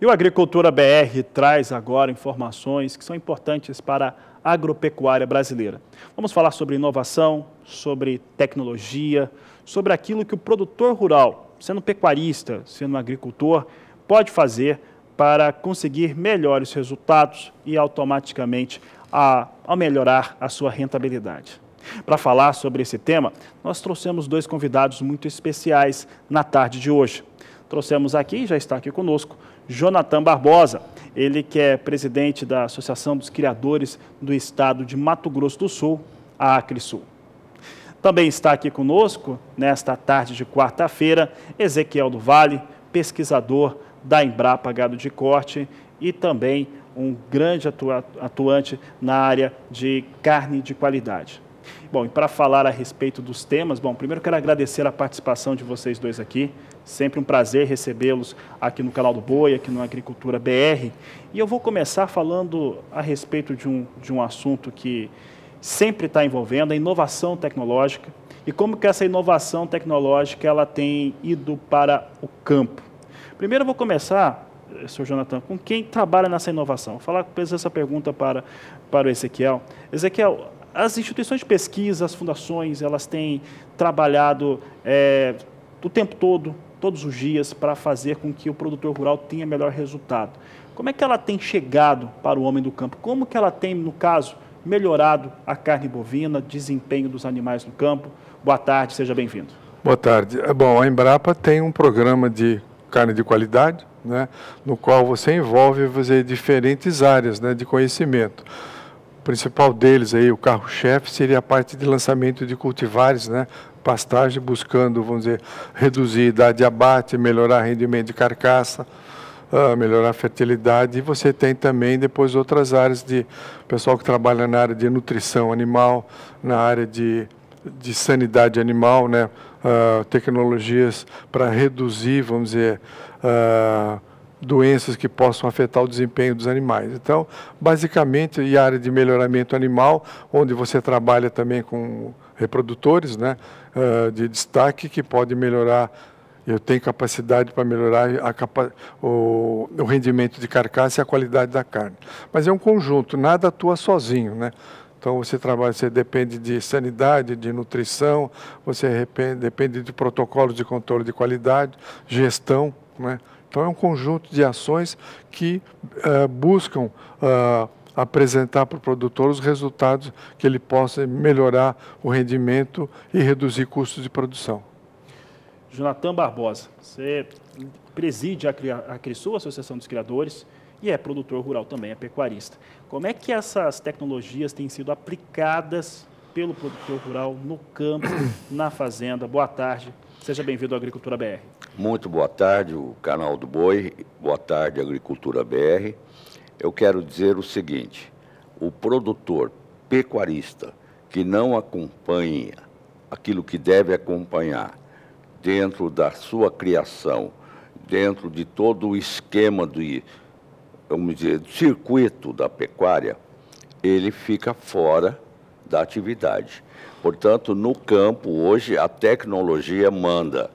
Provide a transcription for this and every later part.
E o Agricultura BR traz agora informações que são importantes para a agropecuária brasileira. Vamos falar sobre inovação, sobre tecnologia, sobre aquilo que o produtor rural, sendo pecuarista, sendo agricultor, pode fazer para conseguir melhores resultados e automaticamente ao melhorar a sua rentabilidade. Para falar sobre esse tema, nós trouxemos dois convidados muito especiais na tarde de hoje. Trouxemos aqui, já está aqui conosco, Jonathan Barbosa, ele que é presidente da Associação dos Criadores do Estado de Mato Grosso do Sul, a Acrisul. Também está aqui conosco, nesta tarde de quarta-feira, Ezequiel do Vale, pesquisador da Embrapa Gado de Corte e também um grande atuante na área de carne de qualidade. Bom, e para falar a respeito dos temas, primeiro quero agradecer a participação de vocês dois aqui. Sempre um prazer recebê-los aqui no canal do Boi, aqui no Agricultura BR. E eu vou começar falando a respeito de um assunto que sempre está envolvendo a inovação tecnológica e como que essa inovação tecnológica ela tem ido para o campo. Primeiro eu vou começar, Sr. Jonathan, com quem trabalha nessa inovação. Vou fazer essa pergunta para o Ezequiel. Ezequiel, as instituições de pesquisa, as fundações, elas têm trabalhado o tempo todo, todos os dias, para fazer com que o produtor rural tenha melhor resultado. Como é que ela tem chegado para o homem do campo? Como que ela tem, no caso, melhorado a carne bovina, desempenho dos animais no campo? Boa tarde, seja bem-vindo. Boa tarde. Bom, a Embrapa tem um programa de carne de qualidade, né, no qual você envolve diferentes áreas, né, de conhecimento. O principal deles, aí, o carro-chefe, seria a parte de lançamento de cultivares, né, pastagem, buscando, vamos dizer, reduzir a idade de abate, melhorar o rendimento de carcaça, melhorar a fertilidade. E você tem também depois outras áreas de pessoal que trabalha na área de nutrição animal, na área de sanidade animal, né, tecnologias para reduzir, vamos dizer, doenças que possam afetar o desempenho dos animais. Então, basicamente, e a área de melhoramento animal, onde você trabalha também com reprodutores, né, de destaque, que pode melhorar, eu tenho capacidade para melhorar o rendimento de carcaça e a qualidade da carne. Mas é um conjunto, nada atua sozinho, né? Então, você depende de sanidade, de nutrição, você depende de protocolos de controle de qualidade, gestão, né? Então, é um conjunto de ações que buscam apresentar para o produtor os resultados que ele possa melhorar o rendimento e reduzir custos de produção. Jonathan Barbosa, você preside a Acrisul, Associação dos Criadores, e é produtor rural também, é pecuarista. Como é que essas tecnologias têm sido aplicadas pelo produtor rural no campo, na fazenda? Boa tarde, seja bem-vindo à Agricultura BR. Muito boa tarde, o canal do Boi, boa tarde, Agricultura BR. Eu quero dizer o seguinte, o produtor pecuarista que não acompanha aquilo que deve acompanhar dentro da sua criação, dentro de todo o esquema vamos dizer, do circuito da pecuária, ele fica fora da atividade. Portanto, no campo, hoje, a tecnologia manda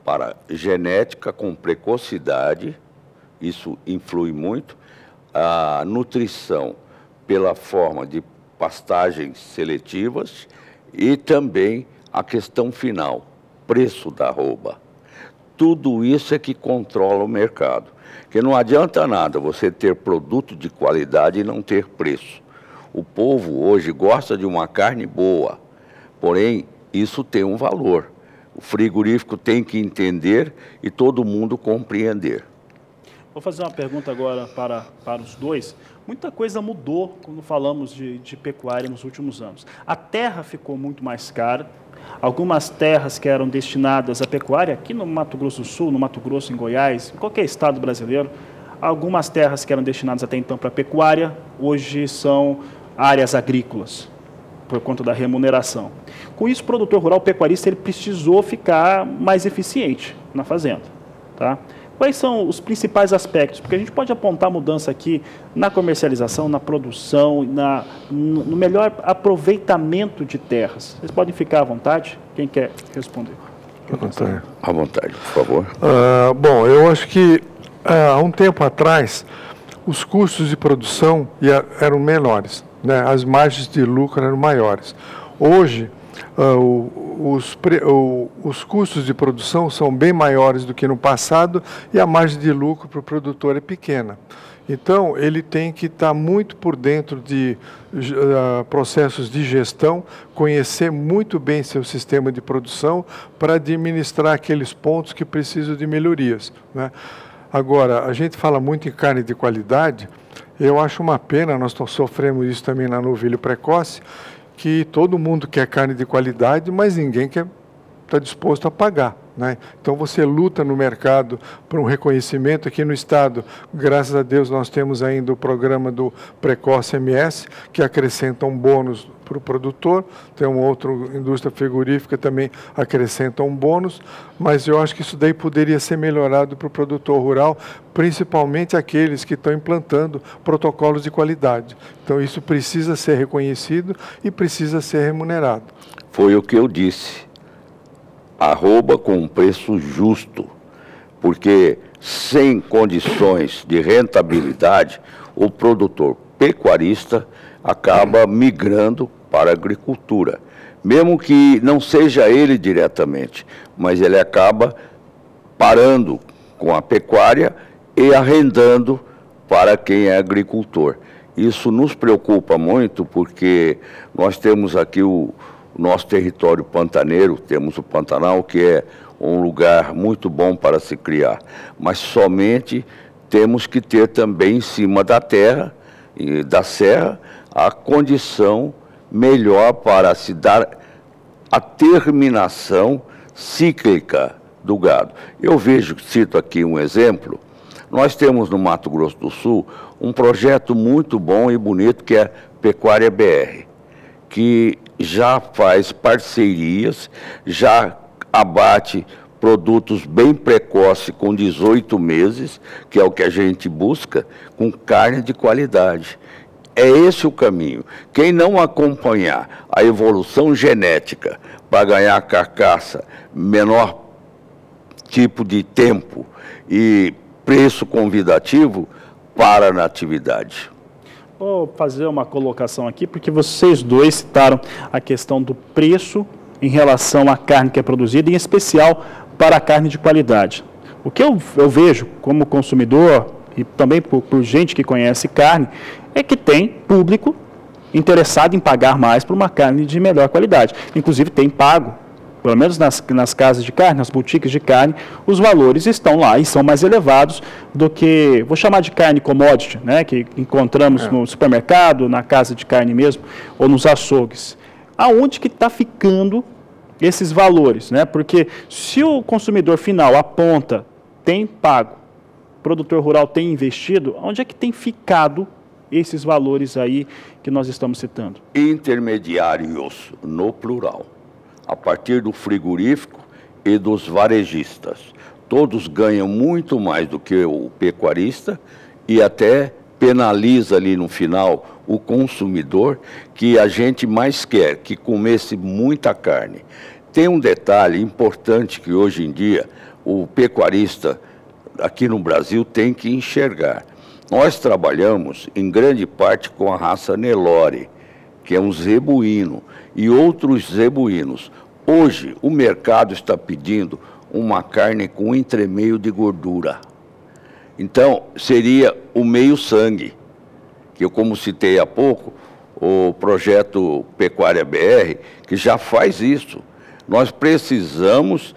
para genética com precocidade, isso influi muito, a nutrição pela forma de pastagens seletivas e também a questão final, preço da arroba. Tudo isso é que controla o mercado. Porque não adianta nada você ter produto de qualidade e não ter preço. O povo hoje gosta de uma carne boa, porém isso tem um valor. O frigorífico tem que entender e todo mundo compreender. Vou fazer uma pergunta agora para os dois. Muita coisa mudou quando falamos de pecuária nos últimos anos. A terra ficou muito mais cara. Algumas terras que eram destinadas à pecuária, aqui no Mato Grosso do Sul, no Mato Grosso, em Goiás, em qualquer estado brasileiro, algumas terras que eram destinadas até então para pecuária, hoje são áreas agrícolas, por conta da remuneração. Com isso, o produtor rural, o pecuarista, ele precisou ficar mais eficiente na fazenda, tá? Quais são os principais aspectos? Porque a gente pode apontar mudança aqui na comercialização, na produção, no melhor aproveitamento de terras. Vocês podem ficar à vontade? Quem quer responder? À vontade, por favor. Bom, eu acho que há um tempo atrás, os custos de produção eram menores, né? As margens de lucro eram maiores. Hoje, os custos de produção são bem maiores do que no passado e a margem de lucro para o produtor é pequena. Então, ele tem que estar muito por dentro de processos de gestão, conhecer muito bem seu sistema de produção para administrar aqueles pontos que precisam de melhorias, né? Agora, a gente fala muito em carne de qualidade, eu acho uma pena, nós sofremos isso também na novilho precoce, que todo mundo quer carne de qualidade, mas ninguém está disposto a pagar, né? Então você luta no mercado por um reconhecimento. Aqui no estado, graças a Deus, nós temos ainda o programa do Precoce MS, que acrescenta um bônus para o produtor. Tem uma outra indústria frigorífica também acrescenta um bônus, mas eu acho que isso daí poderia ser melhorado para o produtor rural, principalmente aqueles que estão implantando protocolos de qualidade. Então isso precisa ser reconhecido e precisa ser remunerado. Foi o que eu disse. Arroba com um preço justo, porque sem condições de rentabilidade, o produtor pecuarista acaba migrando para a agricultura, mesmo que não seja ele diretamente, mas ele acaba parando com a pecuária e arrendando para quem é agricultor. Isso nos preocupa muito, porque nós temos aqui o nosso território pantaneiro, temos o Pantanal, que é um lugar muito bom para se criar, mas somente temos que ter também em cima da terra e da serra a condição melhor para se dar a terminação cíclica do gado. Eu cito aqui um exemplo, nós temos no Mato Grosso do Sul um projeto muito bom e bonito que é Pecuária BR, que já faz parcerias, já abate produtos bem precoce com 18 meses, que é o que a gente busca, com carne de qualidade. É esse o caminho. Quem não acompanhar a evolução genética para ganhar carcaça, menor tipo de tempo e preço convidativo, para na atividade. Vou fazer uma colocação aqui, porque vocês dois citaram a questão do preço em relação à carne que é produzida, em especial para a carne de qualidade. O que eu vejo como consumidor, e também por gente que conhece carne, é que tem público interessado em pagar mais por uma carne de melhor qualidade. Inclusive tem pago, pelo menos nas casas de carne, nas boutiques de carne, os valores estão lá e são mais elevados do que, vou chamar de carne commodity, né, que encontramos no supermercado, na casa de carne mesmo, ou nos açougues. Aonde que está ficando esses valores, né? Porque se o consumidor final aponta, tem pago, o produtor rural tem investido, onde é que tem ficado esses valores aí que nós estamos citando? Intermediários, no plural, a partir do frigorífico e dos varejistas. Todos ganham muito mais do que o pecuarista e até penaliza ali no final o consumidor, que a gente mais quer, que comesse muita carne. Tem um detalhe importante que hoje em dia o pecuarista aqui no Brasil tem que enxergar. Nós trabalhamos em grande parte com a raça Nelore, que é um zebuíno, e outros zebuínos. Hoje o mercado está pedindo uma carne com entremeio de gordura. Então seria o meio sangue, que eu, como citei há pouco, o projeto Pecuária BR, que já faz isso. Nós precisamos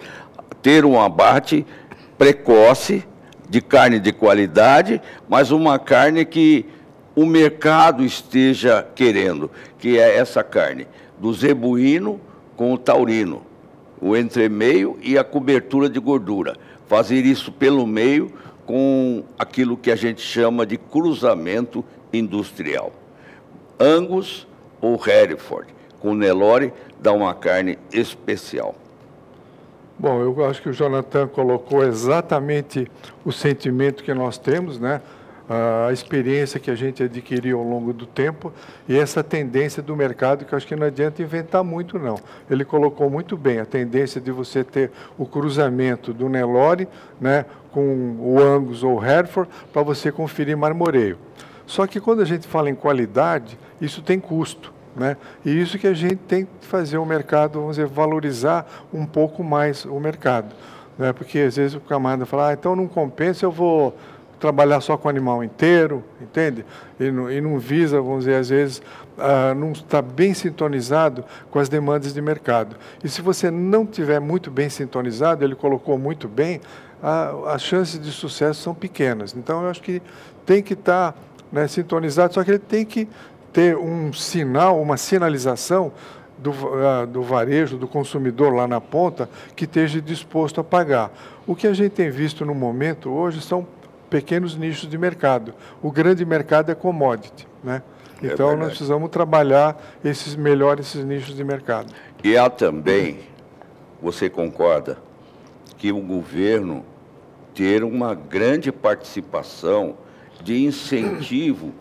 ter um abate precoce de carne de qualidade, mas uma carne que o mercado esteja querendo, que é essa carne do zebuíno com o taurino, o entremeio e a cobertura de gordura. Fazer isso pelo meio com aquilo que a gente chama de cruzamento industrial. Angus ou Hereford, com Nelore, dá uma carne especial. Bom, eu acho que o Jonathan colocou exatamente o sentimento que nós temos, né? a experiência que a gente adquiriu ao longo do tempo e essa tendência do mercado, que eu acho que não adianta inventar muito, não. Ele colocou muito bem a tendência de você ter o cruzamento do Nelore, né, com o Angus ou o Hereford, para você conferir marmoreio. Só que quando a gente fala em qualidade, isso tem custo, né? E isso que a gente tem que fazer o mercado, vamos dizer, valorizar um pouco mais o mercado, né? Porque às vezes o camarada fala, então não compensa, eu vou trabalhar só com o animal inteiro, entende? E não visa, vamos dizer, às vezes, não está bem sintonizado com as demandas de mercado. E se você não tiver muito bem sintonizado, ele colocou muito bem, as chances de sucesso são pequenas. Então, eu acho que tem que estar, né, sintonizado, só que ele tem que ter um sinal, uma sinalização do varejo, do consumidor lá na ponta, que esteja disposto a pagar. O que a gente tem visto no momento hoje são pequenos nichos de mercado. O grande mercado é commodity, né? Então, nós precisamos trabalhar esses nichos de mercado. E há também, você concorda, que o governo ter uma grande participação de incentivo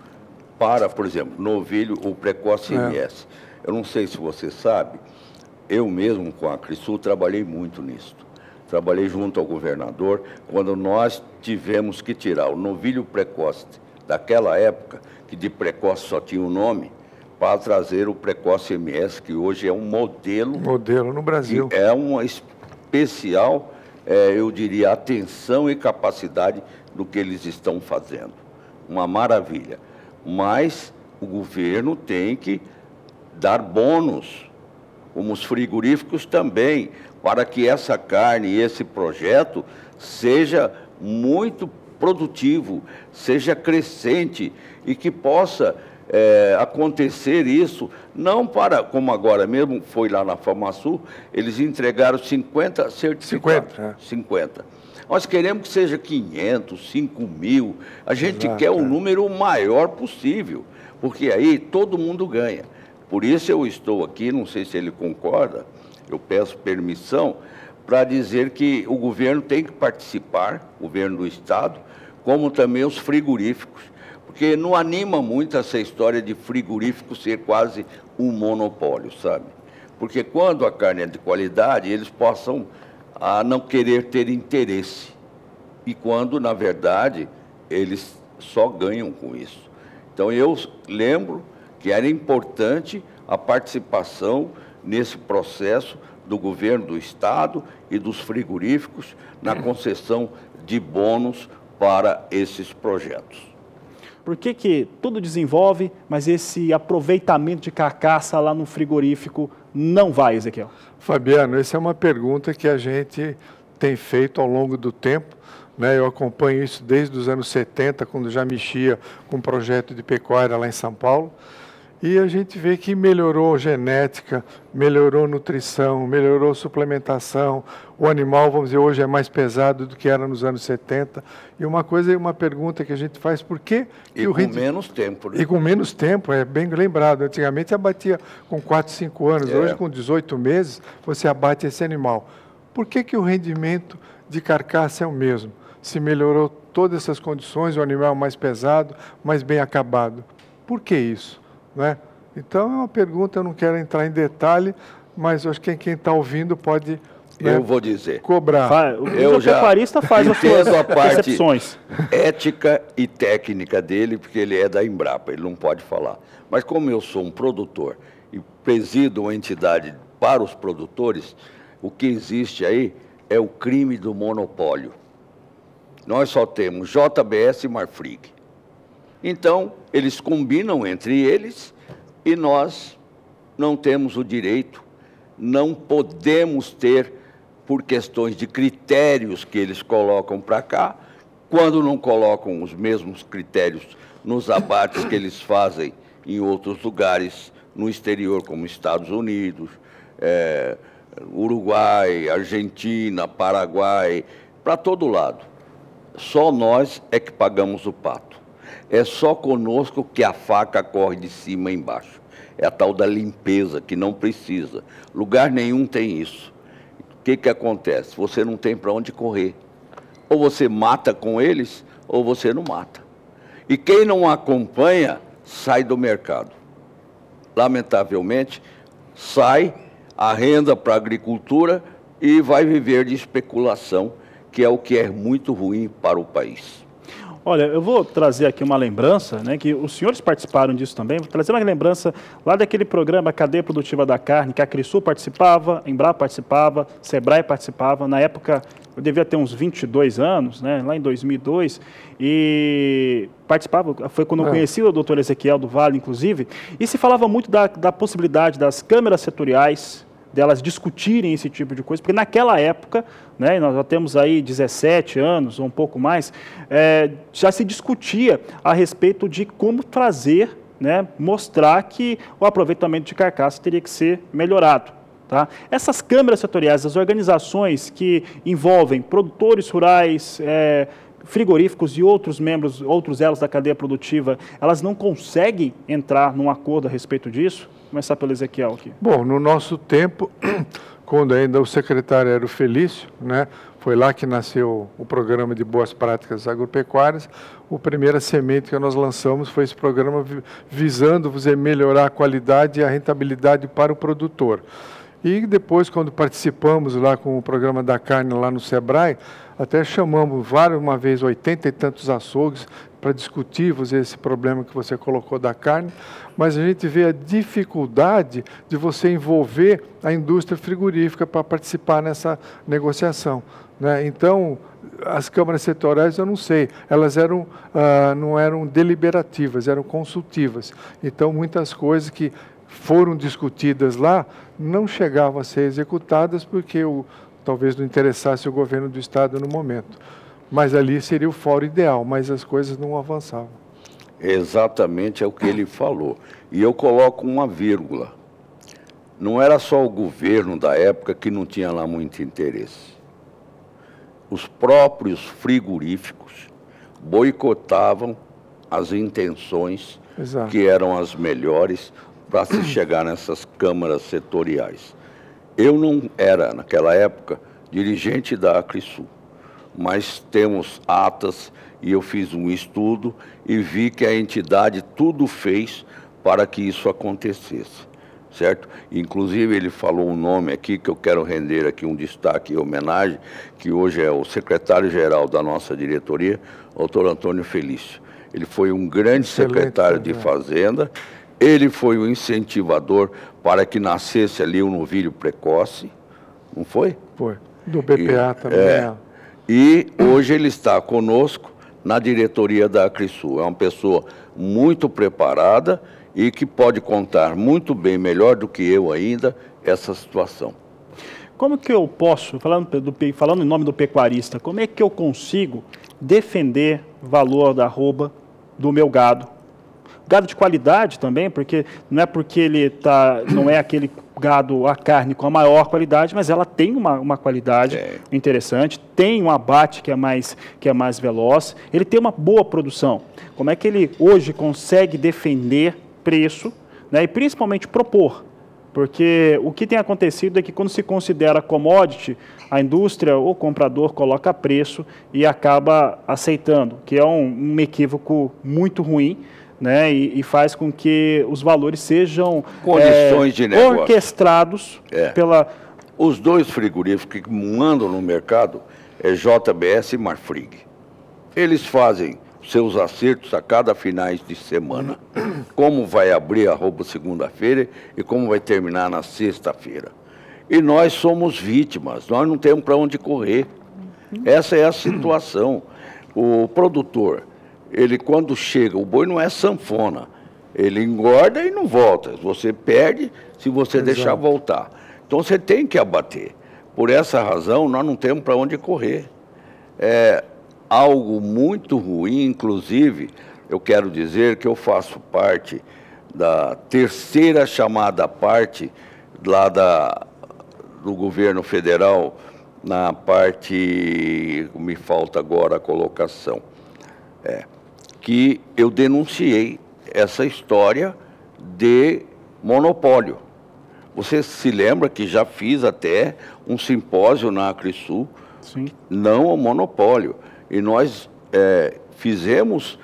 para, por exemplo, novilho ou precoce MS. Eu não sei se você sabe, eu mesmo com a Crisul trabalhei muito nisso. Trabalhei junto ao governador, quando nós tivemos que tirar o novilho precoce daquela época, que de precoce só tinha o nome, para trazer o precoce MS, que hoje é um modelo... Modelo no Brasil. É uma especial, eu diria, atenção e capacidade do que eles estão fazendo. Uma maravilha. Mas o governo tem que dar bônus, como os frigoríficos também, para que essa carne e esse projeto seja muito produtivo, seja crescente e que possa acontecer isso, não para, como agora mesmo foi lá na FamaSul, eles entregaram 50 certificados. 50. Nós queremos que seja 500, 5.000, a gente quer o número maior possível, porque aí todo mundo ganha. Por isso eu estou aqui, não sei se ele concorda, eu peço permissão para dizer que o governo tem que participar, o governo do Estado, como também os frigoríficos, porque não anima muito essa história de frigorífico ser quase um monopólio, sabe? Porque quando a carne é de qualidade, eles possam não querer ter interesse, e quando, na verdade, eles só ganham com isso. Então, eu lembro que era importante a participação nesse processo do governo do Estado e dos frigoríficos na concessão de bônus para esses projetos. Por que tudo desenvolve, mas esse aproveitamento de carcaça lá no frigorífico não vai, Ezequiel? Fabiano, essa é uma pergunta que a gente tem feito ao longo do tempo, né? Eu acompanho isso desde os anos 70, quando já mexia com um projeto de pecuária lá em São Paulo. E a gente vê que melhorou genética, melhorou nutrição, melhorou suplementação. O animal, vamos dizer, hoje é mais pesado do que era nos anos 70. E uma pergunta que a gente faz, por que... E com menos tempo, né? E com menos tempo, é bem lembrado. Antigamente abatia com 4, 5 anos, hoje com 18 meses você abate esse animal. Por que o rendimento de carcaça é o mesmo? Se melhorou todas essas condições, o animal é mais pesado, mais bem acabado. Por que isso? Né? Então, é uma pergunta, eu não quero entrar em detalhe, mas eu acho que quem está ouvindo pode, né, eu vou dizer, cobrar. O pecuarista faz as suas percepções. Ética e técnica dele, porque ele é da Embrapa, ele não pode falar. Mas como eu sou um produtor e presido uma entidade para os produtores, o que existe aí é o crime do monopólio. Nós só temos JBS e Marfrig. Então, eles combinam entre eles e nós não temos o direito, não podemos ter, por questões de critérios que eles colocam para cá, quando não colocam os mesmos critérios nos abates que eles fazem em outros lugares, no exterior, como Estados Unidos, Uruguai, Argentina, Paraguai, para todo lado. Só nós é que pagamos o pato. É só conosco que a faca corre de cima a embaixo. É a tal da limpeza, que não precisa. Lugar nenhum tem isso. O que acontece? Você não tem para onde correr. Ou você mata com eles, ou você não mata. E quem não acompanha, sai do mercado. Lamentavelmente, sai a renda para a agricultura e vai viver de especulação, que é o que é muito ruim para o país. Olha, eu vou trazer aqui uma lembrança, né, que os senhores participaram disso também, vou trazer uma lembrança lá daquele programa Cadeia Produtiva da Carne, que a Crisul participava, a Embrapa participava, Sebrae participava, na época eu devia ter uns 22 anos, né, lá em 2002, e participava, foi quando eu conheci o doutor Ezequiel do Vale, inclusive, e se falava muito da possibilidade das câmeras setoriais, delas discutirem esse tipo de coisa, porque naquela época, né, nós já temos aí 17 anos ou um pouco mais, já se discutia a respeito de como trazer, né, mostrar que o aproveitamento de carcaça teria que ser melhorado. Tá? Essas câmeras setoriais, as organizações que envolvem produtores rurais, frigoríficos e outros membros, outros elos da cadeia produtiva, elas não conseguem entrar num acordo a respeito disso? Vou começar pelo Ezequiel aqui. Bom, no nosso tempo, quando ainda o secretário era o Felício, né, foi lá que nasceu o programa de boas práticas agropecuárias. A primeira semente que nós lançamos foi esse programa visando melhorar a qualidade e a rentabilidade para o produtor. E depois, quando participamos lá com o programa da carne lá no Sebrae, até chamamos uma vez 80 e tantos açougues para discutirmos esse problema que você colocou da carne, mas a gente vê a dificuldade de você envolver a indústria frigorífica para participar nessa negociação, né? Então, as câmaras setoriais, eu não sei, elas não eram deliberativas, eram consultivas. Então, muitas coisas que foram discutidas lá não chegavam a ser executadas porque talvez não interessasse o governo do Estado no momento. Mas ali seria o fórum ideal, mas as coisas não avançavam. Exatamente é o que ele falou. E eu coloco uma vírgula. Não era só o governo da época que não tinha lá muito interesse. Os próprios frigoríficos boicotavam as intenções que eram as melhores para se chegar nessas câmaras setoriais. Eu não era, naquela época, dirigente da Acrisul, mas temos atas e eu fiz um estudo e vi que a entidade tudo fez para que isso acontecesse, certo? Inclusive ele falou um nome aqui que eu quero render aqui um destaque e homenagem, que hoje é o secretário-geral da nossa diretoria, o doutor Antônio Felício. Ele foi um grande secretário de Fazenda. Ele foi o incentivador para que nascesse ali o novilho precoce, não foi? Foi, do BPA também. E hoje ele está conosco na diretoria da Acrisul. É uma pessoa muito preparada e que pode contar muito bem, melhor do que eu ainda, essa situação. Como que eu posso, falando em nome do pecuarista, como é que eu consigo defender o valor da arroba do meu gado? Gado de qualidade também, porque não é porque ele não é aquele gado, a carne com a maior qualidade, mas ela tem uma qualidade interessante, tem um abate que é mais veloz, ele tem uma boa produção. Como é que ele hoje consegue defender preço, né, e principalmente propor? Porque o que tem acontecido é que quando se considera commodity, a indústria ou o comprador coloca preço e acaba aceitando, que é um equívoco muito ruim, né, e faz com que os valores sejam condições de negócio orquestrados pela... Os dois frigoríficos que mandam no mercado é JBS e Marfrig. Eles fazem seus acertos a cada finais de semana. Como vai abrir a arroba segunda-feira e como vai terminar na sexta-feira. E nós somos vítimas, nós não temos para onde correr. Essa é a situação. O produtor, ele quando chega, o boi não é sanfona, ele engorda e não volta. Você perde se você deixar voltar. Então você tem que abater. Por essa razão, nós não temos para onde correr. É algo muito ruim, inclusive, eu quero dizer que eu faço parte da terceira chamada parte lá do governo federal, na parte, me falta agora a colocação, que eu denunciei essa história de monopólio. Você se lembra que já fiz até um simpósio na Acrisul, não ao monopólio. E nós fizemos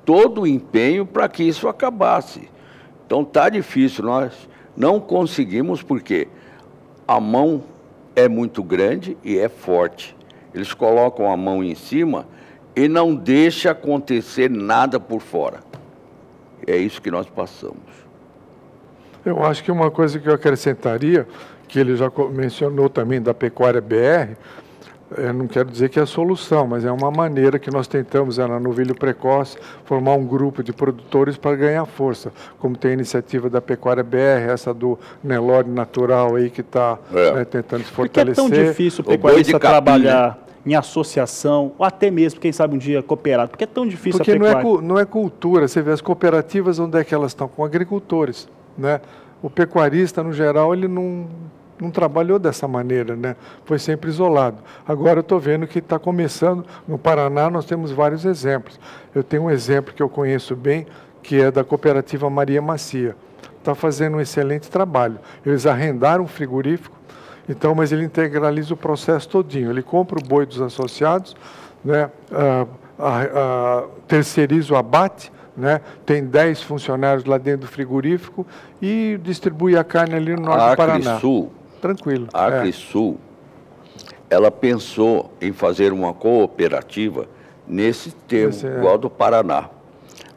todo o empenho para que isso acabasse. Então está difícil, nós não conseguimos porque a mão é muito grande e é forte. Eles colocam a mão em cima e não deixa acontecer nada por fora. É isso que nós passamos. Eu acho que uma coisa que eu acrescentaria, que ele já mencionou também da pecuária BR, não quero dizer que é a solução, mas é uma maneira que nós tentamos, na Novilho Precoce, formar um grupo de produtores para ganhar força, como tem a iniciativa da Pecuária BR, essa do Nelore Natural aí que está tentando se fortalecer. Por que é tão difícil o pecuarista trabalhar em associação, ou até mesmo, quem sabe um dia, cooperado? Por que é tão difícil Porque a pecuária? Não é cultura, você vê as cooperativas, onde é que elas estão? Com agricultores, né? O pecuarista, no geral, ele não trabalhou dessa maneira, né? Foi sempre isolado. Agora eu estou vendo que está começando, no Paraná nós temos vários exemplos. Eu tenho um exemplo que eu conheço bem, que é da cooperativa Maria Macia. Está fazendo um excelente trabalho. Eles arrendaram um frigorífico, então, mas ele integraliza o processo todinho. Ele compra o boi dos associados, né? Terceiriza o abate, né? Tem 10 funcionários lá dentro do frigorífico e distribui a carne ali no norte do Paraná. Acrisul, tranquilo. A Acrisul, ela pensou em fazer uma cooperativa nesse termo, igual do Paraná,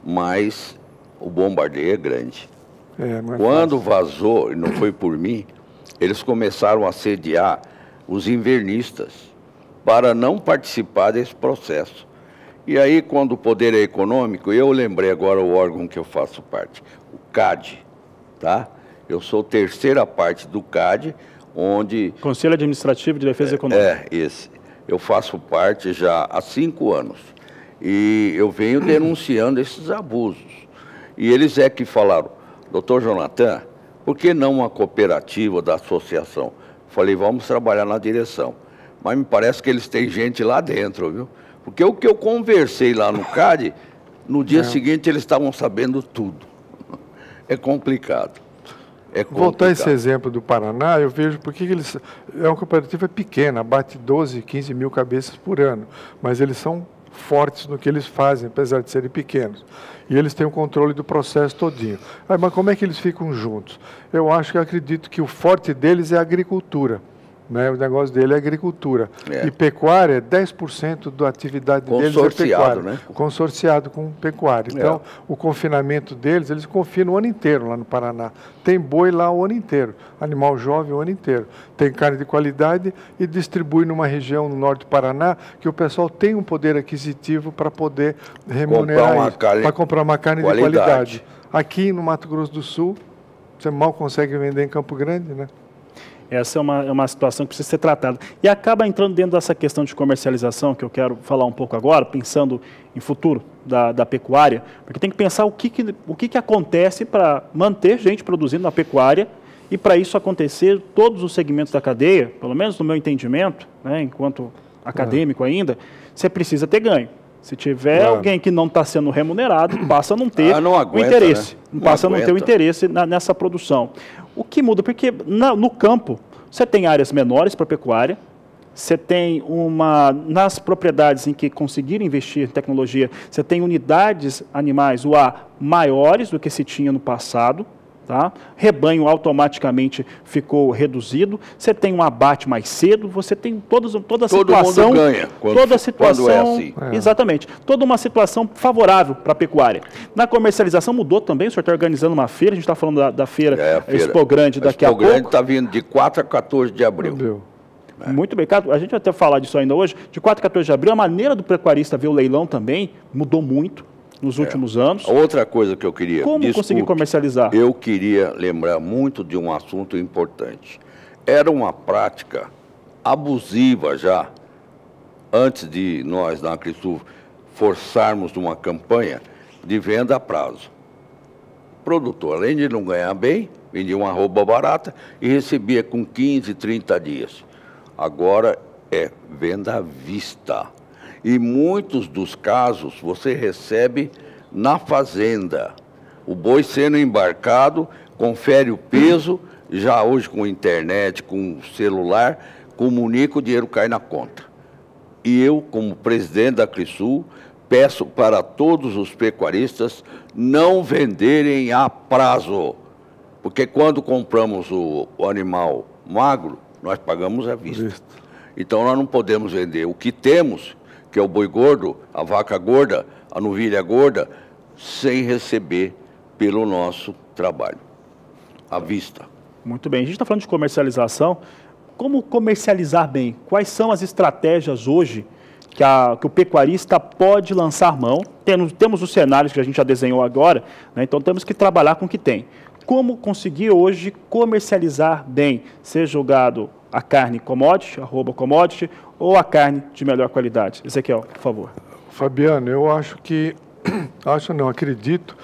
mas o bombardeio é grande. Não é Quando fácil. vazou, e não foi por mim, eles começaram a sediar os invernistas para não participar desse processo. E aí, quando o poder é econômico, eu lembrei agora o órgão que eu faço parte, o CAD, tá? Eu sou terceira parte do CAD, onde... Conselho Administrativo de Defesa Econômica. Esse. Eu faço parte já há 5 anos. E eu venho denunciando esses abusos. E eles é que falaram, doutor Jonathan, por que não uma cooperativa da associação? Falei, vamos trabalhar na direção. Mas me parece que eles têm gente lá dentro, viu? Porque o que eu conversei lá no CAD, no dia seguinte eles estavam sabendo tudo. É complicado. Voltar a esse exemplo do Paraná, eu vejo porque eles... É uma cooperativa pequena, bate 12, 15 mil cabeças por ano, mas eles são fortes no que eles fazem, apesar de serem pequenos. E eles têm o controle do processo todinho. Mas como é que eles ficam juntos? Eu acredito que o forte deles é a agricultura. Né? O negócio dele é agricultura. E pecuária, 10% da atividade deles é pecuária. Né? Consorciado com pecuária. Então, o confinamento deles, eles confinam o ano inteiro lá no Paraná. Tem boi lá o ano inteiro, animal jovem o ano inteiro. Tem carne de qualidade e distribui numa região no norte do Paraná que o pessoal tem um poder aquisitivo para poder remunerar isso, para comprar uma carne de qualidade. Aqui no Mato Grosso do Sul, você mal consegue vender em Campo Grande, né? Essa é uma situação que precisa ser tratada. E acaba entrando dentro dessa questão de comercialização, que eu quero falar um pouco agora, pensando em futuro da pecuária, porque tem que pensar o que acontece para manter gente produzindo na pecuária e para isso acontecer, todos os segmentos da cadeia, pelo menos no meu entendimento, né, enquanto acadêmico ainda, você precisa ter ganho. Se tiver alguém que não está sendo remunerado, passa a não ter o interesse. Né? Passa a não ter o interesse nessa produção. O que muda? Porque no campo, você tem áreas menores para pecuária, você tem nas propriedades em que conseguir investir em tecnologia, você tem unidades animais maiores do que se tinha no passado. Tá? Rebanho automaticamente ficou reduzido, você tem um abate mais cedo, você tem toda a situação... Todo mundo ganha quando é assim. Exatamente. Toda uma situação favorável para a pecuária. Na comercialização mudou também, o senhor está organizando uma feira, a gente está falando da feira Expo Grande daqui a pouco. Expo Grande está vindo de 4 a 14 de abril. Muito bem, a gente vai até falar disso ainda hoje. De 4 a 14 de abril, a maneira do pecuarista ver o leilão também mudou muito nos últimos anos. Outra coisa que eu queria... Como conseguir comercializar? Eu queria lembrar muito de um assunto importante. Era uma prática abusiva já, antes de nós, na Acrisul, forçarmos uma campanha de venda a prazo. O produtor, além de não ganhar bem, vendia uma roupa barata e recebia com 15, 30 dias. Agora é venda à vista. E muitos dos casos você recebe na fazenda. O boi sendo embarcado, confere o peso, já hoje com internet, com celular, comunica, o dinheiro cai na conta. E eu, como presidente da Acrisul, peço para todos os pecuaristas não venderem a prazo, porque quando compramos o animal magro, nós pagamos à vista. Então nós não podemos vender o que temos, que é o boi gordo, a vaca gorda, a novilha gorda, sem receber pelo nosso trabalho, à vista. Muito bem, a gente está falando de comercialização. Como comercializar bem? Quais são as estratégias hoje que o pecuarista pode lançar mão? Temos os cenários que a gente já desenhou agora, né? Então temos que trabalhar com o que tem. Como conseguir hoje comercializar bem, seja o gado, a carne commodity, arroba commodity, ou a carne de melhor qualidade? Ezequiel, por favor. Fabiano, eu acredito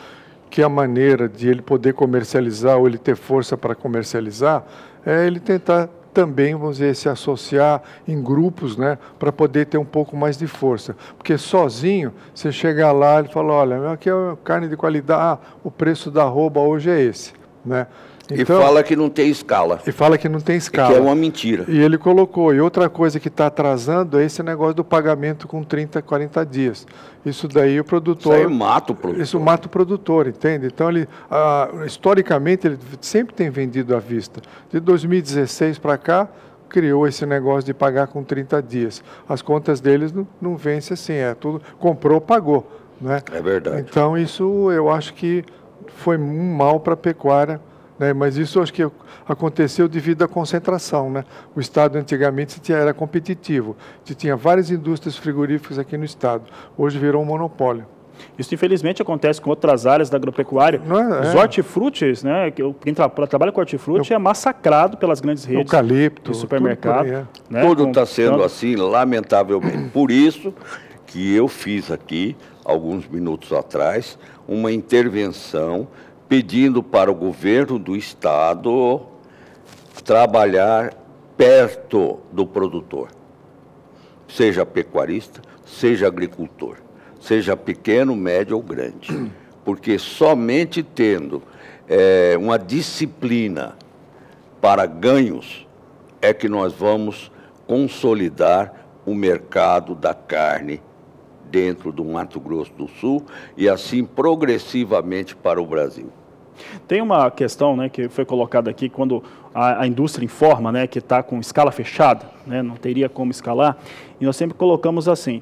que a maneira de ele poder comercializar, ou ele ter força para comercializar, é ele tentar também, vamos dizer, se associar em grupos, né, para poder ter um pouco mais de força. Porque sozinho, você chega lá e fala, olha, aqui é carne de qualidade, o preço da arroba hoje é esse, né? Então, e fala que não tem escala. E fala que não tem escala. Que é uma mentira. E ele colocou. E outra coisa que está atrasando é esse negócio do pagamento com 30, 40 dias. Isso daí o produtor... Isso aí mata o produtor. Isso mata o produtor, entende? Então, historicamente, ele sempre tem vendido à vista. De 2016 para cá, criou esse negócio de pagar com 30 dias. As contas deles não vencem assim, é tudo... Comprou, pagou, né? É verdade. Então, isso eu acho que foi um mal para a pecuária, né? Mas isso acho que aconteceu devido à concentração, né? O Estado antigamente era competitivo, tinha várias indústrias frigoríficas aqui no Estado, hoje virou um monopólio. Isso infelizmente acontece com outras áreas da agropecuária. Os hortifrutis, né? Quem trabalha com hortifruti é massacrado pelas grandes redes de supermercado. Né? Tudo está sendo assim, lamentavelmente. Por isso que eu fiz aqui, alguns minutos atrás, uma intervenção pedindo para o governo do Estado trabalhar perto do produtor, seja pecuarista, seja agricultor, seja pequeno, médio ou grande, porque somente tendo uma disciplina para ganhos é que nós vamos consolidar o mercado da carne dentro do Mato Grosso do Sul e assim progressivamente para o Brasil. Tem uma questão, né, que foi colocada aqui quando a indústria informa, né, que está com escala fechada, né, não teria como escalar, e nós sempre colocamos assim,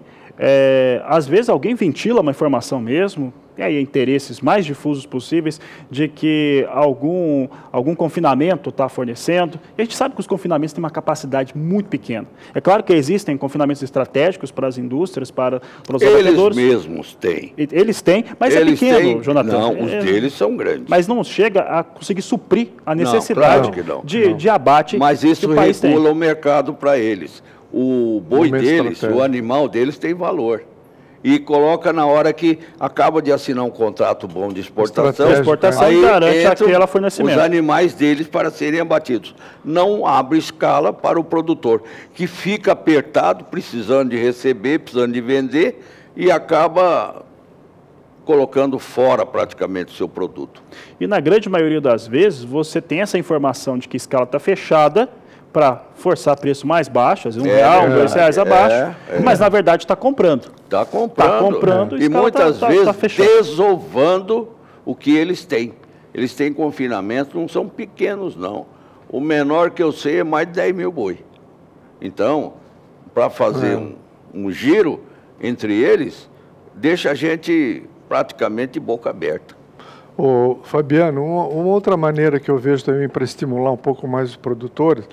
às vezes alguém ventila uma informação mesmo, e aí interesses mais difusos possíveis de que algum confinamento está fornecendo. E a gente sabe que os confinamentos têm uma capacidade muito pequena. É claro que existem confinamentos estratégicos para as indústrias, para os abatedores. Eles mesmos têm. Eles têm, mas é pequeno, Jonathan. Não, os deles são grandes. Mas não chega a conseguir suprir a necessidade de abate mas isso que o país tem. regula o mercado para eles. O boi deles, o animal deles tem valor. E coloca na hora que acaba de assinar um contrato bom de exportação. Aí garante aquele fornecimento. Os animais deles para serem abatidos. Não abre escala para o produtor, que fica apertado, precisando de receber, precisando de vender, e acaba colocando fora praticamente o seu produto. E na grande maioria das vezes, você tem essa informação de que a escala está fechada, para forçar preço mais baixo, às vezes R$1, R$2 abaixo, mas na verdade está comprando. Está comprando. E muitas vezes desovando o que eles têm. Eles têm confinamento, não são pequenos não. O menor que eu sei é mais de 10 mil boi. Então, para fazer um giro entre eles, deixa a gente praticamente de boca aberta. Ô, Fabiano, uma outra maneira que eu vejo também para estimular um pouco mais os produtores,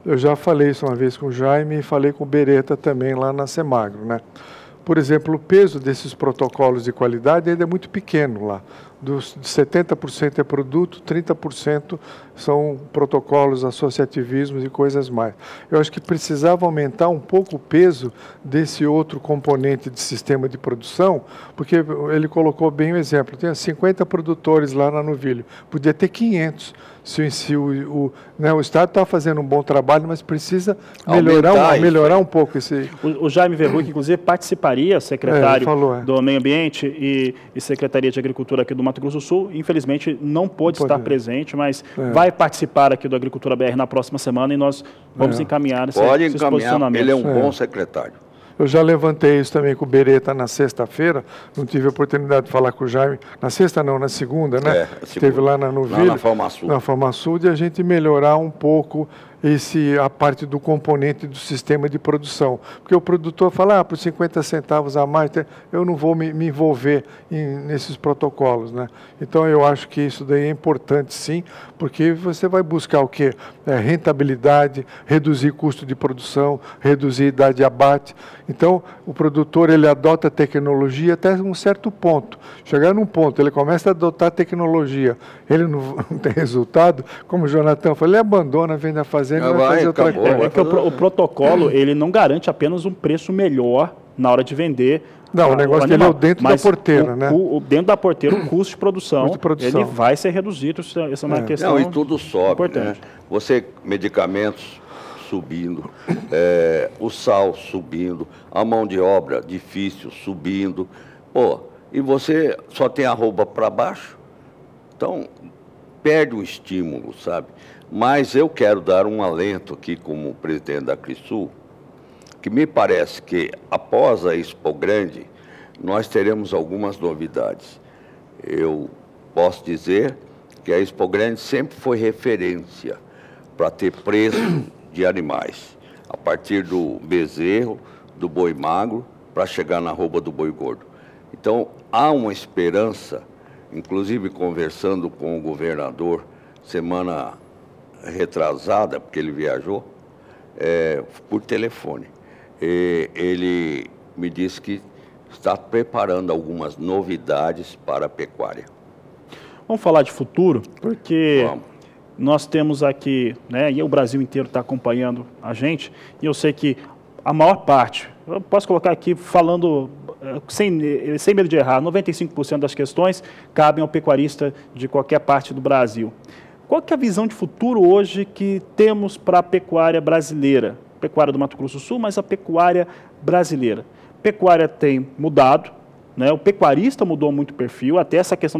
eu já falei isso uma vez com o Jaime e falei com o Beretta também lá na Semagro, né? Por exemplo, o peso desses protocolos de qualidade ainda é muito pequeno lá. Dos 70% é produto, 30% são protocolos, associativismos e coisas mais. Eu acho que precisava aumentar um pouco o peso desse outro componente de sistema de produção, porque ele colocou bem o exemplo. Tem 50 produtores lá na Novilho, podia ter 500. O Estado está fazendo um bom trabalho, mas precisa melhorar um pouco esse... O Jaime Verruc, que inclusive participaria, secretário do Meio Ambiente e Secretaria de Agricultura aqui do Mato Grosso do Sul, infelizmente não pôde estar presente, mas vai participar aqui do Agricultura BR na próxima semana e nós vamos encaminhar esses posicionamentos. Ele é um bom secretário. Eu já levantei isso também com o Beretta na sexta-feira, não tive a oportunidade de falar com o Jaime, na sexta não, na segunda, né? Esteve lá na Nuville, na Farmasul. Na Farmasul, de a gente melhorar um pouco a parte do componente do sistema de produção. Porque o produtor fala, por 50 centavos a mais, eu não vou me envolver nesses protocolos, né? Então, eu acho que isso daí é importante, sim, porque você vai buscar o quê? Rentabilidade, reduzir custo de produção, reduzir idade de abate. Então, o produtor, ele adota a tecnologia até um certo ponto. Chegar num ponto, ele começa a adotar a tecnologia, ele não tem resultado, como o Jonathan falou, ele abandona, vem da fazenda, vai fazer outra coisa. É que o protocolo, ele não garante apenas um preço melhor na hora de vender. Não, o negócio dele é o dentro da porteira, né? Dentro da porteira, o custo de produção, ele vai ser reduzido, essa é uma questão. Não, e tudo sobe, importante. Né? Você, medicamentos subindo, o sal subindo, a mão de obra difícil subindo, e você só tem a roupa para baixo, então perde o estímulo, sabe? Mas eu quero dar um alento aqui como presidente da Crisul, que me parece que após a Expo Grande, nós teremos algumas novidades. Eu posso dizer que a Expo Grande sempre foi referência para ter preço de animais, a partir do bezerro, do boi magro, para chegar na arroba do boi gordo. Então, há uma esperança, inclusive conversando com o governador semana retrasada, porque ele viajou, por telefone. Ele me disse que está preparando algumas novidades para a pecuária. Vamos falar de futuro, porque nós temos aqui, né, e o Brasil inteiro está acompanhando a gente, e eu sei que a maior parte, eu posso colocar aqui falando sem medo de errar, 95% das questões cabem ao pecuarista de qualquer parte do Brasil. Qual que é a visão de futuro hoje que temos para a pecuária brasileira? Pecuária do Mato Grosso do Sul, mas a pecuária brasileira. A pecuária tem mudado, né? O pecuarista mudou muito o perfil, até essa questão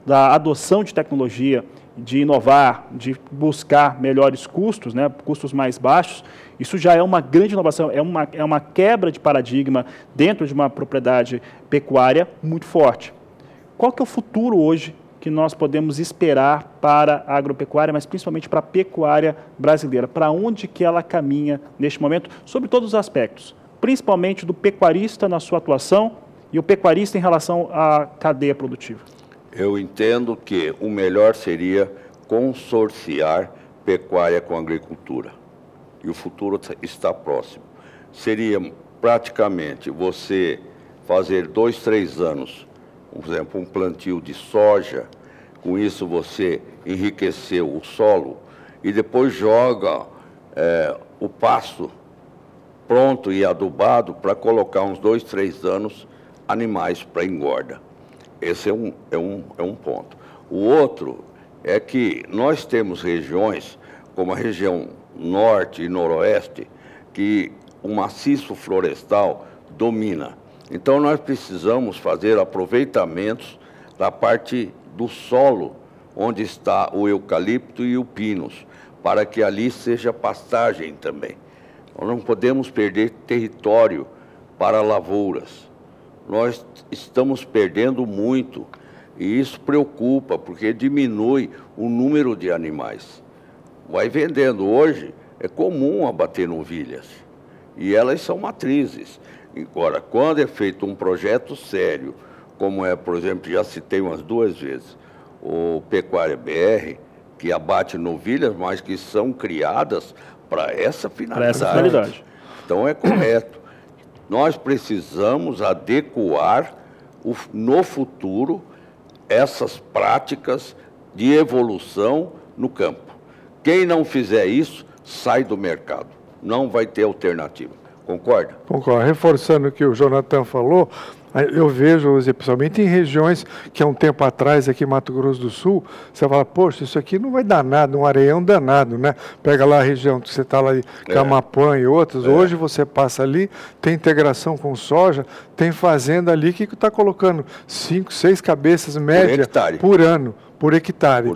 da adoção de tecnologia, de inovar, de buscar melhores custos, né? Custos mais baixos. Isso já é uma grande inovação, é uma quebra de paradigma dentro de uma propriedade pecuária muito forte. Qual que é o futuro hoje que nós podemos esperar para a agropecuária, mas principalmente para a pecuária brasileira? Para onde que ela caminha neste momento, sobre todos os aspectos, principalmente do pecuarista na sua atuação e o pecuarista em relação à cadeia produtiva? Eu entendo que o melhor seria consorciar pecuária com agricultura. E o futuro está próximo. Seria praticamente você fazer 2, 3 anos, por exemplo, um plantio de soja, com isso você enriqueceu o solo e depois joga o pasto pronto e adubado para colocar uns 2, 3 anos animais para engorda. Esse é um ponto. O outro é que nós temos regiões, como a região norte e noroeste, que o maciço florestal domina. Então, nós precisamos fazer aproveitamentos da parte do solo, onde está o eucalipto e o pinus, para que ali seja pastagem também. Nós não podemos perder território para lavouras. Nós estamos perdendo muito e isso preocupa, porque diminui o número de animais. Vai vendendo. Hoje é comum abater novilhas e elas são matrizes. Agora, quando é feito um projeto sério, como por exemplo, já citei umas 2 vezes, o Pecuária BR, que abate novilhas, mas que são criadas para essa finalidade. Então é correto. Nós precisamos adequar no futuro essas práticas de evolução no campo. Quem não fizer isso, sai do mercado. Não vai ter alternativa. Concorda? Concordo. Reforçando o que o Jonathan falou, Eu vejo, principalmente em regiões que há um tempo atrás, aqui em Mato Grosso do Sul, você fala, poxa, isso aqui não vai dar nada, um areião danado, né? Pega lá a região que você está lá, Camapuã e outras, hoje você passa ali, tem integração com soja, tem fazenda ali que está colocando 5, 6 cabeças média por ano. Por hectare.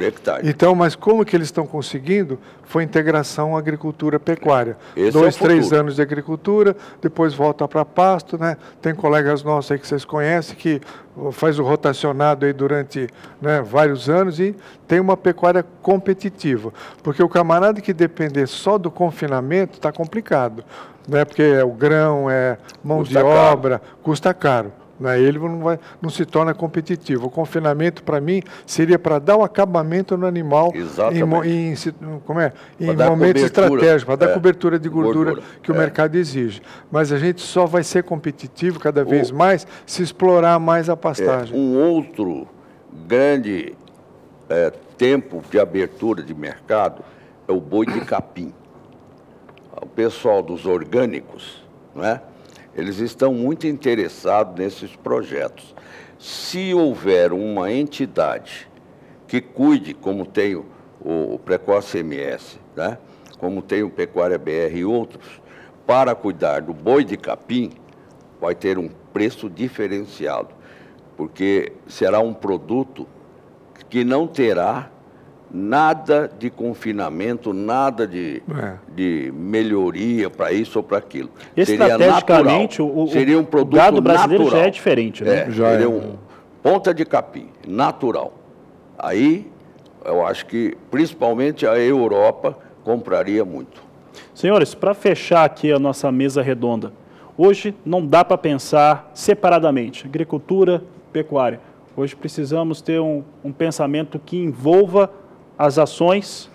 Então, mas como que eles estão conseguindo? Foi integração agricultura-pecuária. 2, 3 anos de agricultura, depois volta para pasto, né? Tem colegas nossos aí que vocês conhecem que faz o rotacionado aí durante, né, vários anos e tem uma pecuária competitiva. Porque o camarada que depender só do confinamento está complicado, né? Porque é o grão, é mão de obra, custa caro. Ele não se torna competitivo. O confinamento, para mim, seria para dar o acabamento no animal em momentos estratégicos, para dar cobertura de gordura que o mercado exige. Mas a gente só vai ser competitivo cada vez mais se explorar mais a pastagem. Um outro grande tempo de abertura de mercado é o boi de capim. O pessoal dos orgânicos, não é? Eles estão muito interessados nesses projetos. Se houver uma entidade que cuide, como tem o Precoce MS, né? Como tem o Pecuária BR e outros, para cuidar do boi de capim, vai ter um preço diferenciado, porque será um produto que não terá nada de confinamento, nada de melhoria para isso ou para aquilo. Estrategicamente, seria um produto gado brasileiro natural. já é diferente, né? Seria um ponta de capim, natural. Aí, eu acho que, principalmente, a Europa compraria muito. Senhores, para fechar aqui a nossa mesa redonda, hoje não dá para pensar separadamente, agricultura, pecuária. Hoje precisamos ter um pensamento que envolva as ações,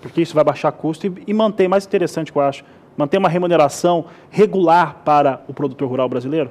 porque isso vai baixar custo e manter, mais interessante que eu acho, manter uma remuneração regular para o produtor rural brasileiro?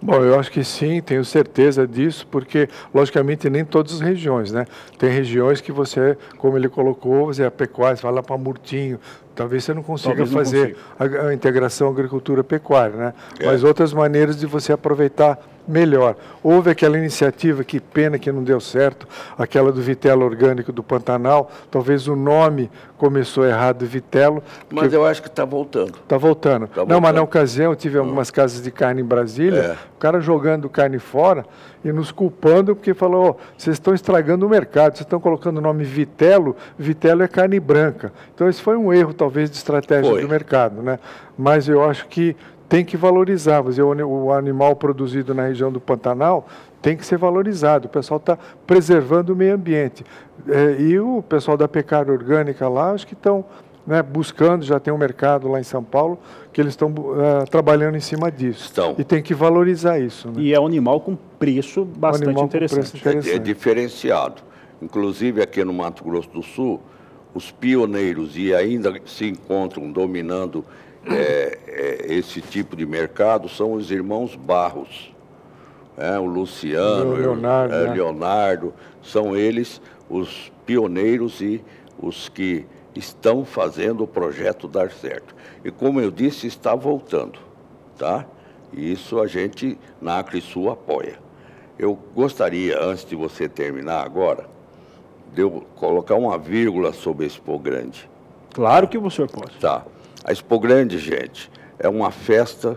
Bom, eu acho que sim, tenho certeza disso, porque, logicamente, nem todas as regiões, né? Tem regiões que você, como ele colocou, a pecuária, você vai lá para Murtinho, talvez você não consiga fazer a integração agricultura-pecuária, né? Mas outras maneiras de você aproveitar melhor. Houve aquela iniciativa, que pena que não deu certo, aquela do vitelo orgânico do Pantanal, talvez o nome começou errado, vitelo. Mas eu acho que está voltando. Está voltando. Não, mas na ocasião eu tive algumas casas de carne em Brasília, o cara jogando carne fora e nos culpando porque falou, vocês estão estragando o mercado, vocês estão colocando o nome vitelo, vitelo é carne branca. Então esse foi um erro talvez de estratégia do mercado, né? Mas eu acho que tem que valorizar. O animal produzido na região do Pantanal tem que ser valorizado. O pessoal está preservando o meio ambiente. E o pessoal da pecuária orgânica lá, acho que estão, né, buscando, já tem um mercado lá em São Paulo, que eles estão trabalhando em cima disso. E tem que valorizar isso. Né? E é um animal com preço bastante interessante. É diferenciado. Inclusive aqui no Mato Grosso do Sul, os pioneiros, e ainda se encontram dominando esse tipo de mercado, são os irmãos Barros. O Luciano, o Leonardo, são eles os pioneiros e os que estão fazendo o projeto dar certo. E como eu disse, está voltando, tá? E isso a gente, na AcriSul, apoia. Eu gostaria, antes de você terminar agora, de eu colocar uma vírgula sobre a Expo Grande. Claro que o senhor pode. Tá. A Expo Grande, gente, é uma festa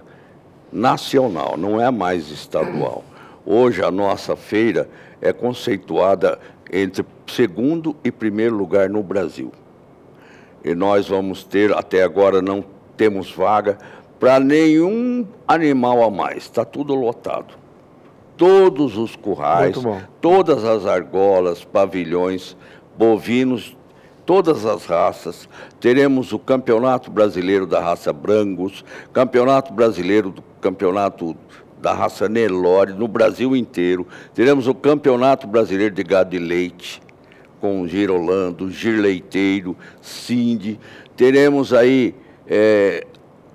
nacional, não é mais estadual. Hoje a nossa feira é conceituada entre segundo e primeiro lugar no Brasil. E nós vamos ter, até agora não temos vaga para nenhum animal a mais, está tudo lotado. Todos os currais, todas as argolas, pavilhões, bovinos, todas as raças. Teremos o Campeonato Brasileiro da raça Brangus, Campeonato Brasileiro do Campeonato da raça Nelore, no Brasil inteiro. Teremos o Campeonato Brasileiro de Gado de Leite, com Girolando, Girleiteiro, Cindy. Teremos aí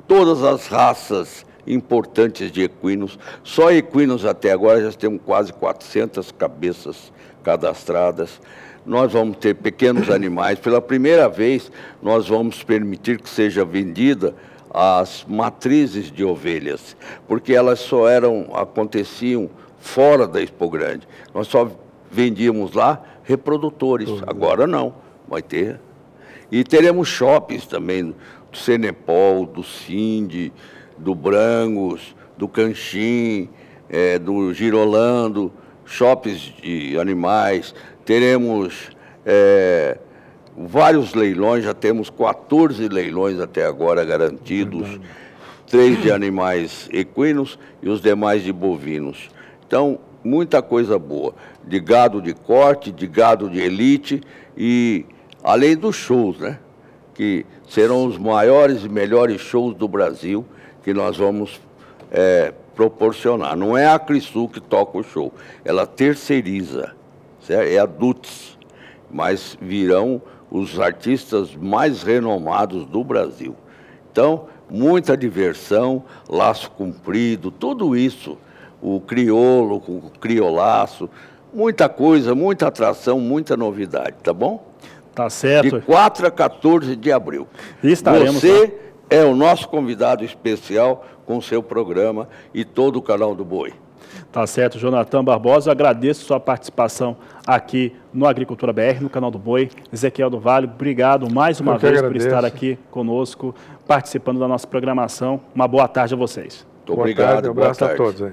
todas as raças importantes de equinos. Só equinos até agora já temos quase 400 cabeças cadastradas. Nós vamos ter pequenos animais. Pela primeira vez, nós vamos permitir que seja vendida as matrizes de ovelhas, porque elas só aconteciam fora da Expo Grande. Nós só vendíamos lá reprodutores, agora não, vai ter. E teremos shoppings também, do Cenepol, do Cindy, do Brangos, do Canchim, do Girolando, shoppings de animais. Teremos vários leilões, já temos 14 leilões até agora garantidos, 3 de animais equinos e os demais de bovinos. Então, muita coisa boa, de gado de corte, de gado de elite e além dos shows, né? Que serão os maiores e melhores shows do Brasil que nós vamos proporcionar. Não é a Crisul que toca o show, ela terceiriza, certo? É a Dutz, mas virão os artistas mais renomados do Brasil. Então, muita diversão, laço comprido, tudo isso, o crioulo com o criolaço, muita coisa, muita atração, muita novidade, tá bom? Tá certo. De 4 a 14 de abril. E estaremos Você lá. é o nosso convidado especial com o seu programa e todo o Canal do Boi. Tá certo, Jonathan Barbosa. Eu agradeço sua participação aqui no Agricultura BR, no Canal do Boi. Ezequiel do Vale, obrigado mais uma vez por estar aqui conosco, participando da nossa programação. Uma boa tarde a vocês. Muito obrigado. Um abraço a todos aí.